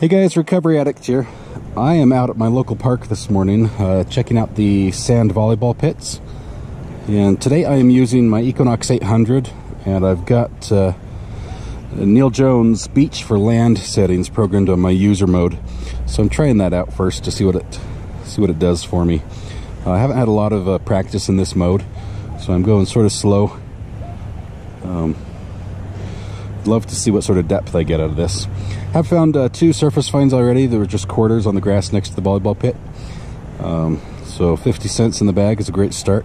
Hey guys, Recovery Addict here. I am out at my local park this morning checking out the sand volleyball pits. And today I am using my Equinox 800 and I've got Neil Jones Beach for Land settings programmed on my user mode. So I'm trying that out first to see what it does for me. I haven't had a lot of practice in this mode, so I'm going sort of slow. Love to see what sort of depth I get out of this. Have found 2 surface finds already. They were just quarters on the grass next to the volleyball pit. So 50 cents in the bag is a great start.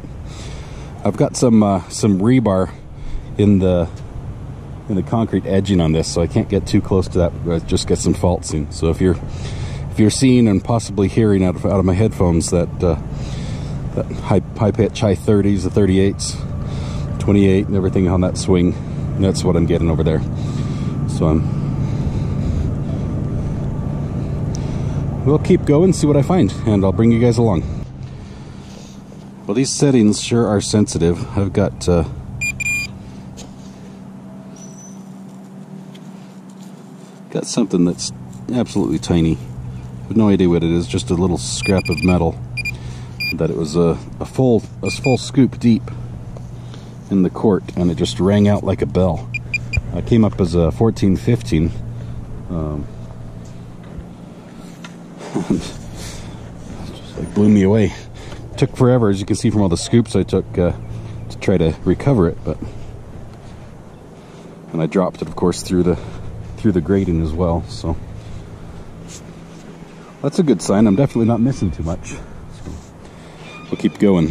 I've got some rebar in the concrete edging on this, so I can't get too close to that. I just get some faulting. So if you're seeing and possibly hearing out of my headphones that high pitch, high 30s, the 38s, 28, and everything on that swing, that's what I'm getting over there. So we'll keep going, see what I find, and I'll bring you guys along. Well, these settings sure are sensitive. I've got something that's absolutely tiny. I have no idea what it is, just a little scrap of metal. That it was a full scoop deep in the court, and it just rang out like a bell. I came up as a 14-15. Just like blew me away. Took forever, as you can see from all the scoops I took to try to recover it, and I dropped it, of course, through the grating as well. So that's a good sign. I'm definitely not missing too much. So we'll keep going.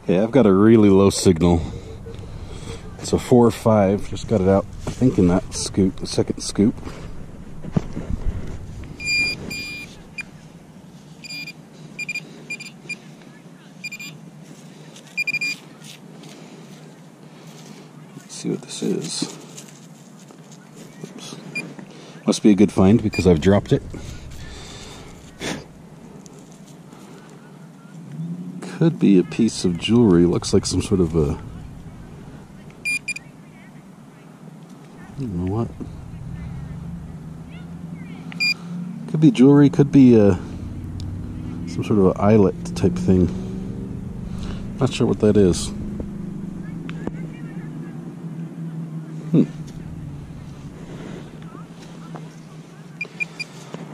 Okay, I've got a really low signal. It's a 4-5. Just got it out, I think, in that scoop, the second scoop. Let's see what this is. Oops. Must be a good find because I've dropped it. Could be a piece of jewelry. Looks like some sort of a, I don't know what. Could be jewelry, could be some sort of an eyelet type thing. Not sure what that is.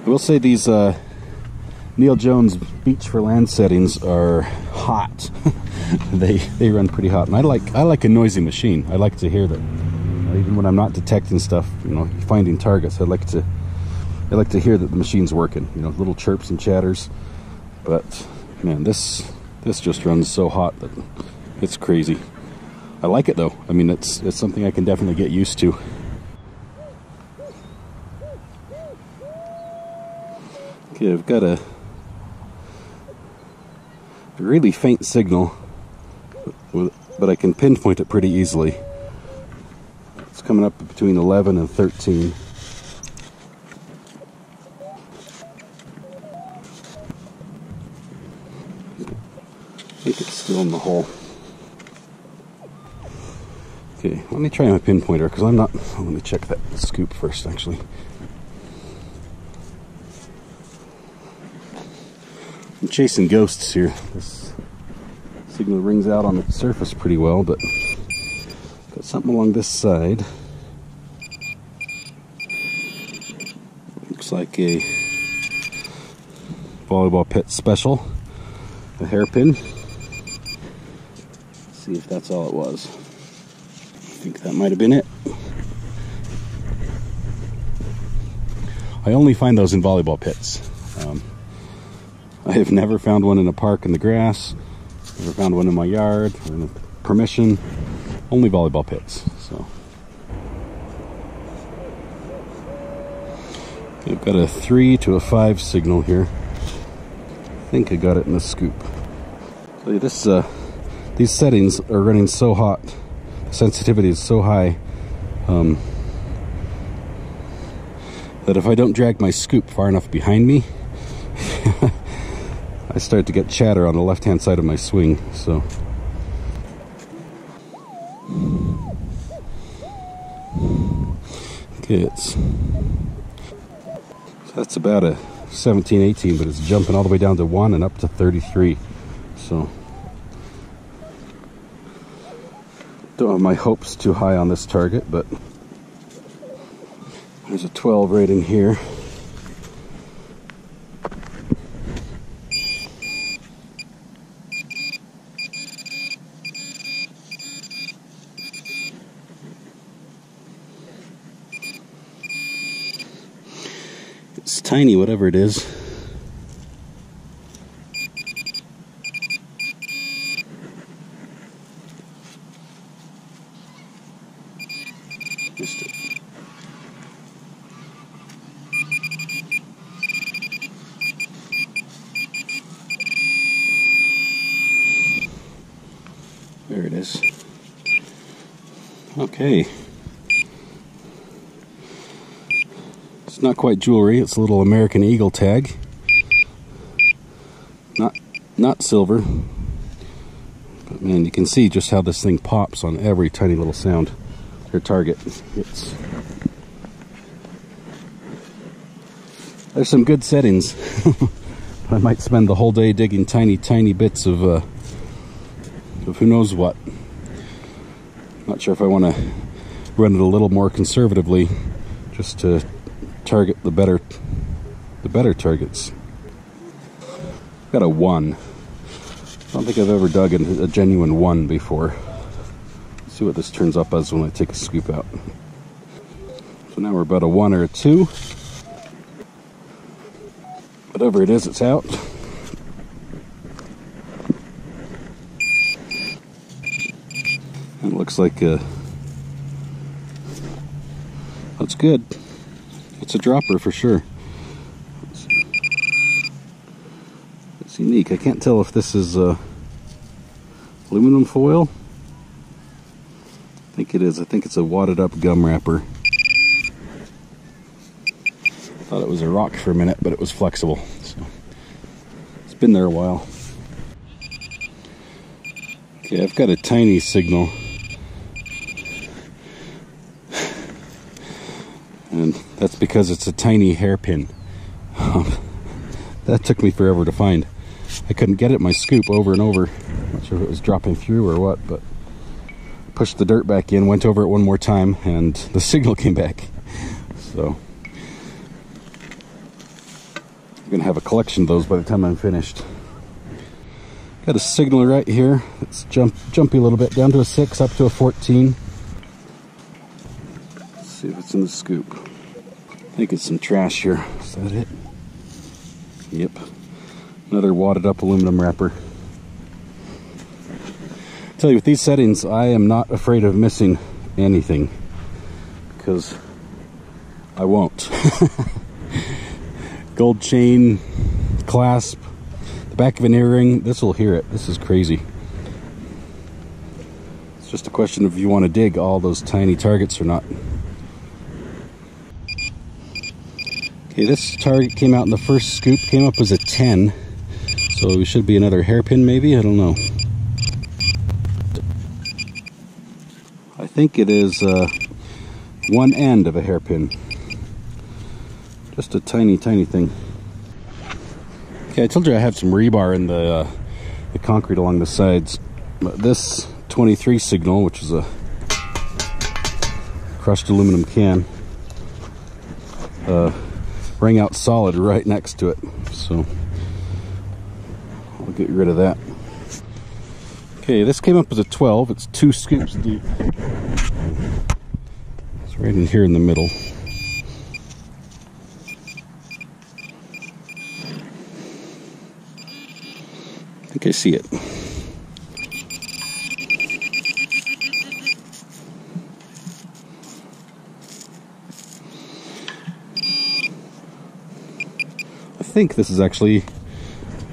I will say these Neil Jones Beach for Land settings are hot. they run pretty hot, and I like a noisy machine. I like to hear that, even when I'm not detecting stuff, finding targets. I like to hear that the machine's working. Little chirps and chatters. But man, this just runs so hot that it's crazy. I like it though. I mean, it's something I can definitely get used to. Okay, I've got a really faint signal, but I can pinpoint it pretty easily. It's coming up between 11 and 13. I think it's still in the hole. Okay, let me try my pinpointer, because let me check that scoop first, actually. I'm chasing ghosts here. This signal rings out on the surface pretty well, but got something along this side. Looks like a volleyball pit special, a hairpin. Let's see if that's all it was. I think that might have been it. I only find those in volleyball pits. I have never found one in a park in the grass, never found one in my yard, or in a permission, only volleyball pits. So I've got a 3 to a 5 signal here. I think I got it in the scoop. So these settings are running so hot, the sensitivity is so high, that if I don't drag my scoop far enough behind me, I start to get chatter on the left-hand side of my swing. So Okay, that's about a 17, 18, but it's jumping all the way down to 1 and up to 33. So don't have my hopes too high on this target, but there's a 12 rating here. It's tiny, whatever it is. Missed it. There it is. Okay. It's not quite jewelry, it's a little American Eagle tag. Not silver. But man, you can see just how this thing pops on every tiny little sound. Or target. There's some good settings. I might spend the whole day digging tiny bits of who knows what. Not sure if I want to run it a little more conservatively, just to target the better targets. Got a 1. I don't think I've ever dug a genuine 1 before. Let's see what this turns up as when I take a scoop out. So now we're about a 1 or a 2. Whatever it is, it's out. It looks like that's good. It's a dropper for sure. It's unique. I can't tell if this is aluminum foil. I think it is. I think it's a wadded up gum wrapper. Thought it was a rock for a minute, but it was flexible. So it's been there a while. Okay, I've got a tiny signal. And that's because it's a tiny hairpin. That took me forever to find. I couldn't get it in my scoop over and over. Not sure if it was dropping through or what, but pushed the dirt back in, went over it one more time, and the signal came back. So I'm gonna have a collection of those by the time I'm finished. Got a signal right here. It's jumpy a little bit, down to a 6, up to a 14. Let's see if it's in the scoop. I think it's some trash here. Is that it? Yep. Another wadded up aluminum wrapper. I tell you, with these settings, I am not afraid of missing anything, because I won't. Gold chain, clasp, the back of an earring, this will hear it. This is crazy. It's just a question of if you want to dig all those tiny targets or not. Okay, this target came out in the first scoop, came up as a 10. So it should be another hairpin maybe, I don't know. I think it is one end of a hairpin. Just a tiny thing. Okay, I told you I have some rebar in the concrete along the sides. But this 23 signal, which is a crushed aluminum can, rang out solid right next to it. So I'll get rid of that. Okay, this came up as a 12. It's 2 scoops deep. It's right in here in the middle. I think I see it. I think this is actually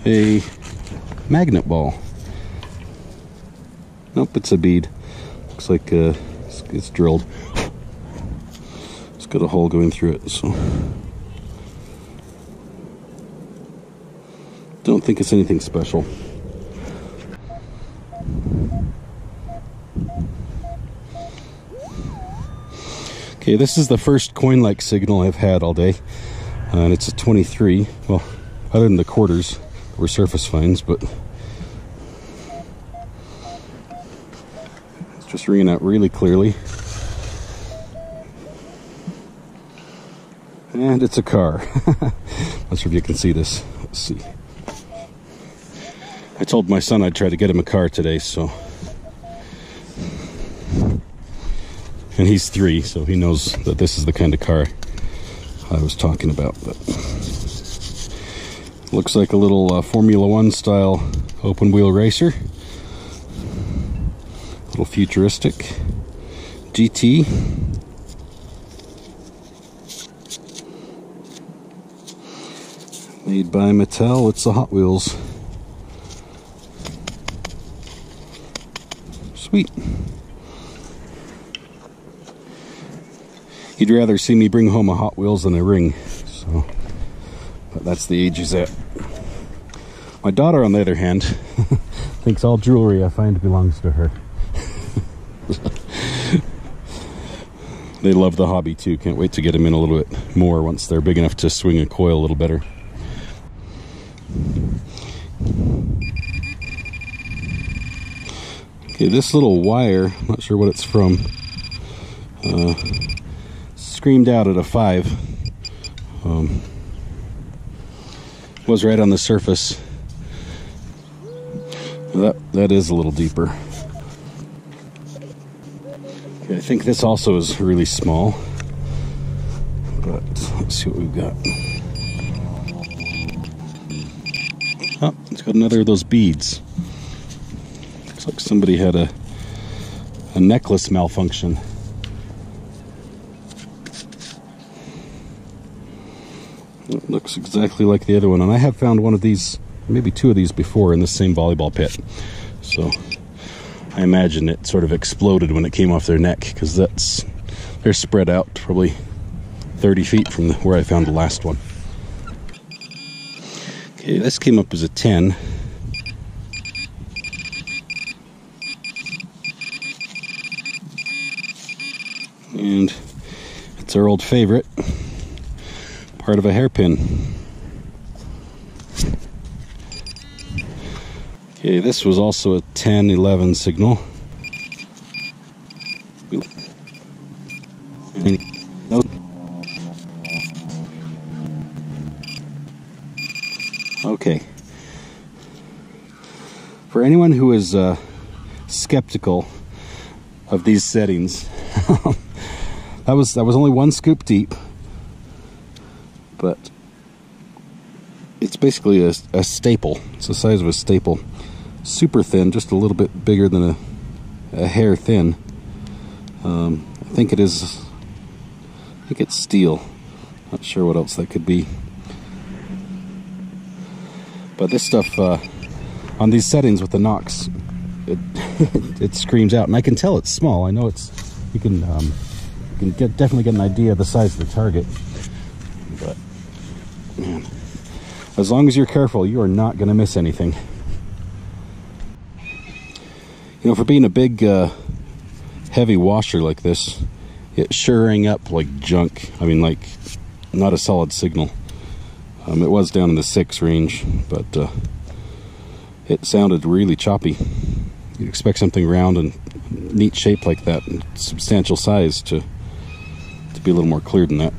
a magnet ball. Nope, it's a bead. Looks like it's drilled. It's got a hole going through it, so don't think it's anything special. Okay, this is the first coin-like signal I've had all day, and it's a 23. Well, other than the quarters were surface finds, but it's just ringing out really clearly. And it's a car. Not sure if you can see this. Let's see. I told my son I'd try to get him a car today, so. And he's 3, so he knows that this is the kind of car I was talking about. But looks like a little Formula 1 style open wheel racer. A little futuristic. GT. Made by Mattel. It's the Hot Wheels. Sweet. You'd rather see me bring home a Hot Wheels than a ring, so, but that's the age he's at. My daughter, on the other hand, thinks all jewelry I find belongs to her. They love the hobby too. Can't wait to get them in a little bit more once they're big enough to swing a coil a little better. Okay, this little wire, not sure what it's from, screamed out at a 5. Was right on the surface. That is a little deeper. Okay, I think this also is really small, but let's see what we've got. Oh, it's got another of those beads. Looks like somebody had a necklace malfunction. It looks exactly like the other one, and I have found one of these, maybe 2 of these before in the same volleyball pit. So I imagine it sort of exploded when it came off their neck, because they're spread out probably 30 feet from where I found the last one. Okay, this came up as a 10. And it's our old favorite, part of a hairpin. Okay, this was also a 10-11 signal. Okay. For anyone who is skeptical of these settings, that was only 1 scoop deep, but it's basically a staple. It's the size of a staple. Super thin, just a little bit bigger than a hair thin. I think it's steel. Not sure what else that could be. But this stuff on these settings with the knocks, it screams out, and I can tell it's small. I know you can definitely get an idea of the size of the target. But man, as long as you're careful, you are not going to miss anything. You know, for being a big, heavy washer like this, it sure rang up like junk. I mean, like, not a solid signal. It was down in the 6 range, but it sounded really choppy. You'd expect something round and neat shape like that, and substantial size, to be a little more clear than that.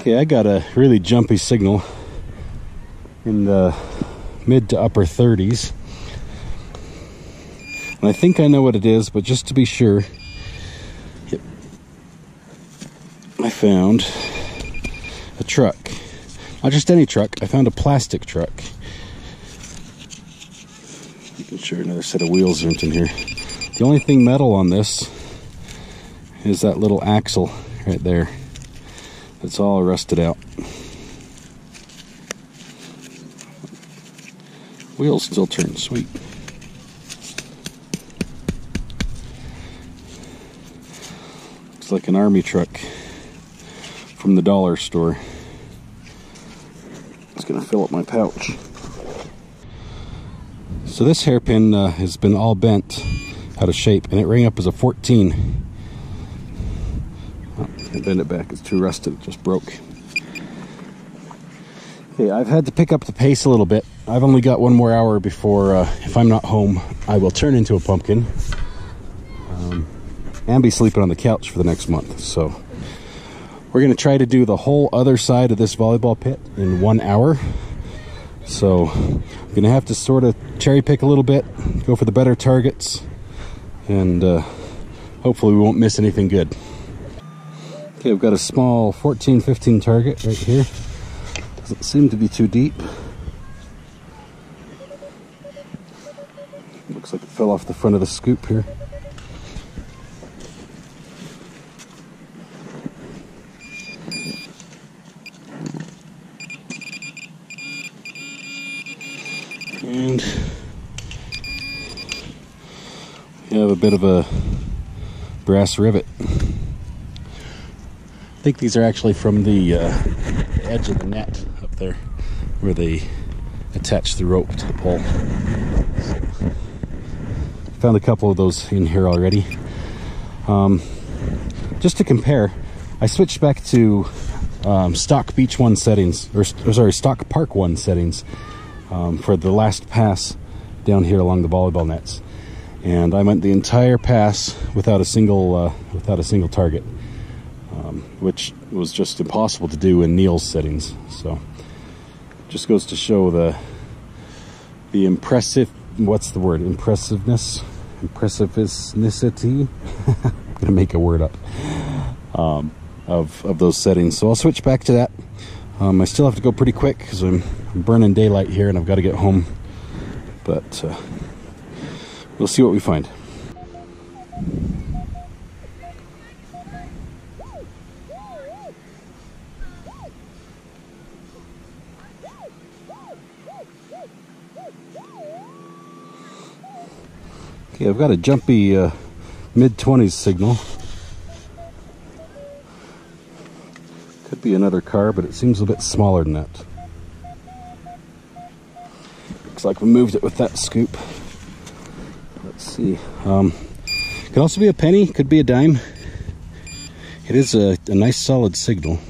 Okay, I got a really jumpy signal in the mid to upper 30s. And I think I know what it is, but just to be sure, I found a truck. Not just any truck, I found a plastic truck. Making sure another set of wheels aren't in here. The only thing metal on this is that little axle right there. It's all rusted out. Wheels still turn, sweet. Looks like an army truck from the dollar store. It's gonna fill up my pouch. So this hairpin has been all bent out of shape, and it rang up as a 14. Can't bend it back, it's too rusted, it just broke. Okay, I've had to pick up the pace a little bit. I've only got one more hour before, if I'm not home, I will turn into a pumpkin. And be sleeping on the couch for the next month. So we're going to try to do the whole other side of this volleyball pit in 1 hour. So I'm going to have to sort of cherry pick a little bit, go for the better targets, and hopefully we won't miss anything good. Okay, we've got a small 14-15 target right here. Doesn't seem to be too deep. Looks like it fell off the front of the scoop here. And we have a bit of a brass rivet. I think these are actually from the edge of the net up there, where they attach the rope to the pole. Found a couple of those in here already. Just to compare, I switched back to stock beach 1 settings, or sorry, stock park 1 settings. For the last pass down here along the volleyball nets, and I went the entire pass without a single target, which was just impossible to do in Neil's settings. So just goes to show the impressiveness. I'm gonna make a word up of those settings. So I'll switch back to that. I still have to go pretty quick because I'm burning daylight here and I've got to get home. But we'll see what we find. Okay, I've got a jumpy mid-20s signal. Could be another car, but it seems a bit smaller than that. Looks like we moved it with that scoop. Let's see. Could also be a penny, could be a dime. It is a nice solid signal.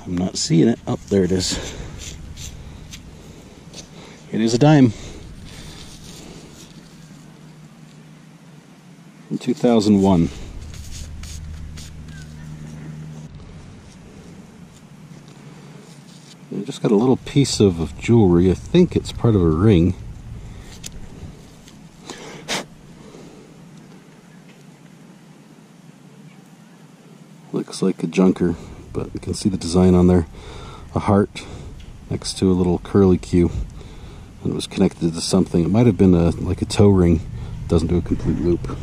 I'm not seeing it. Oh, there it is. It is a dime. In 2001. I just got a little piece of jewelry. I think it's part of a ring. Looks like a junker, but you can see the design on there. A heart next to a little curly Q. And it was connected to something. It might have been like a toe ring. It doesn't do a complete loop.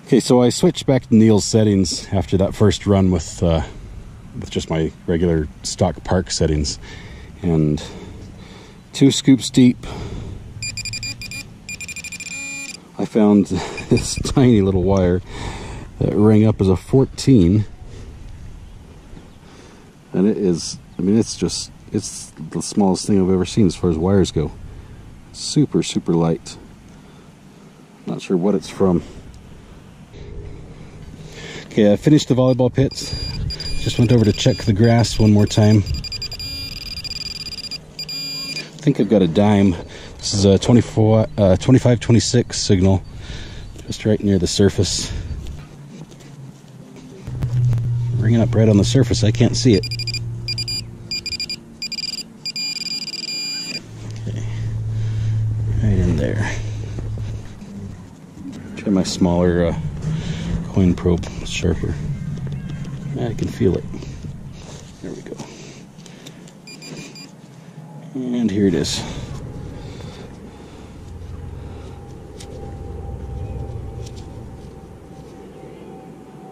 Okay, so I switched back to Neil's settings after that first run with just my regular stock park settings. And 2 scoops deep, I found this tiny little wire that rang up as a 14. And it is, I mean, it's the smallest thing I've ever seen as far as wires go. Super, super light. Not sure what it's from. Okay, I finished the volleyball pits. Just went over to check the grass one more time. I think I've got a dime. This is a 25-26 signal, just right near the surface. Ringing up right on the surface, I can't see it. Okay, right in there. Try my smaller coin probe, sharper. I can feel it. There we go. And here it is.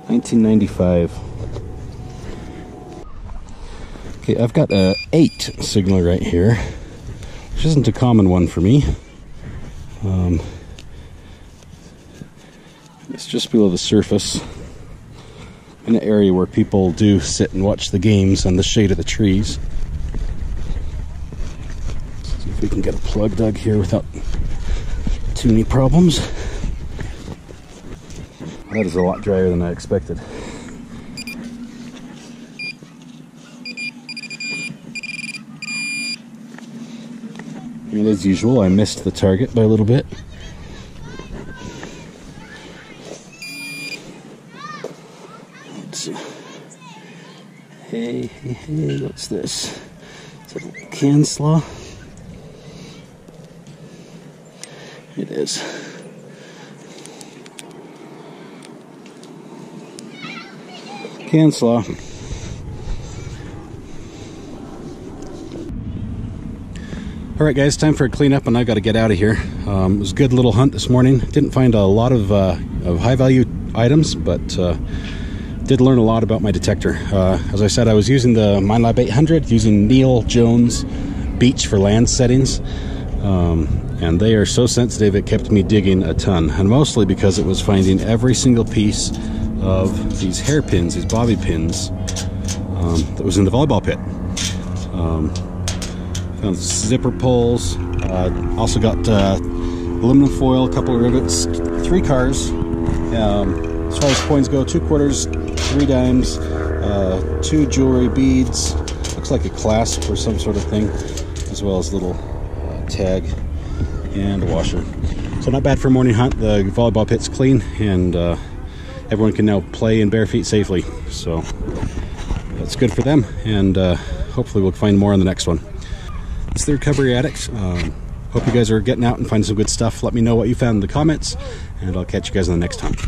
$19.95. Okay, I've got a 8 signal right here, which isn't a common one for me. It's just below the surface, in an area where people do sit and watch the games in the shade of the trees. Let's see if we can get a plug dug here without too many problems. That is a lot drier than I expected. And as usual, I missed the target by a little bit. Hey, what's this? Is it a can slaw? It is. Can slaw. Alright guys, time for a cleanup and I've got to get out of here. It was a good little hunt this morning. Didn't find a lot of high value items, but did learn a lot about my detector. As I said, I was using the MineLab 800, using Neil Jones Beach for land settings. And they are so sensitive it kept me digging a ton, and mostly because it was finding every single piece of these hairpins, these bobby pins, that was in the volleyball pit. Found zipper pulls, also got aluminum foil, a couple of rivets, 3 cars. As far as coins go, 2 quarters, 3 dimes, 2 jewelry beads, looks like a clasp or some sort of thing, as well as a little tag and a washer. So not bad for a morning hunt. The volleyball pit's clean, and everyone can now play in bare feet safely. So that's good for them, and hopefully we'll find more on the next one. It's the Recovery Addicts. Hope you guys are getting out and finding some good stuff. Let me know what you found in the comments, and I'll catch you guys on the next hunt.